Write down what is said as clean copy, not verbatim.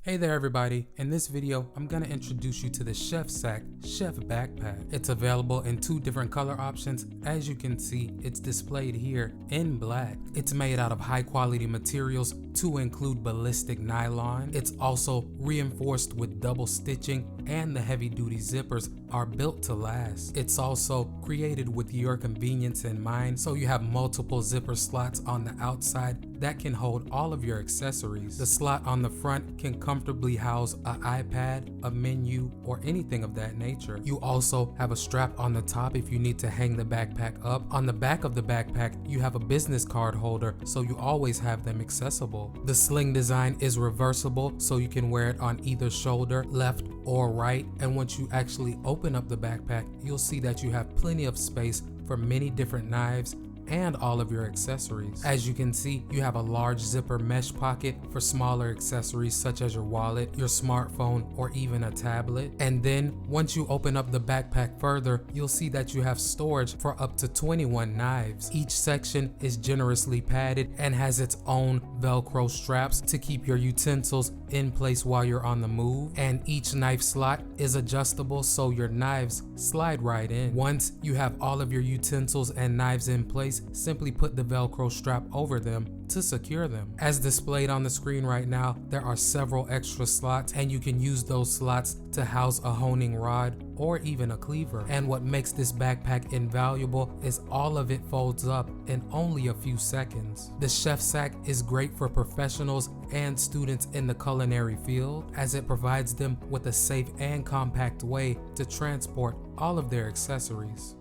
Hey there everybody, in this video I'm going to introduce you to the Chef Sac Chef Backpack. It's available in two different color options. As you can see, it's displayed here in black. It's made out of high quality materials to include ballistic nylon. It's also reinforced with double stitching, and the heavy duty zippers are built to last. It's also created with your convenience in mind, so you have multiple zipper slots on the outside that can hold all of your accessories. The slot on the front can comfortably house an iPad, a menu, or anything of that nature. You also have a strap on the top if you need to hang the backpack up. On the back of the backpack, you have a business card holder, so you always have them accessible. The sling design is reversible, so you can wear it on either shoulder, left or right. And once you actually open up the backpack, you'll see that you have plenty of space for many different knives and all of your accessories. As you can see, you have a large zipper mesh pocket for smaller accessories such as your wallet, your smartphone, or even a tablet. And then once you open up the backpack further, you'll see that you have storage for up to 21 knives. Each section is generously padded and has its own Velcro straps to keep your utensils in place while you're on the move. And each knife slot is adjustable, so your knives slide right in. Once you have all of your utensils and knives in place, simply put the Velcro strap over them to secure them. As displayed on the screen right now, there are several extra slots, and you can use those slots to house a honing rod or even a cleaver. And what makes this backpack invaluable is all of it folds up in only a few seconds. The Chef Sac is great for professionals and students in the culinary field, as it provides them with a safe and compact way to transport all of their accessories.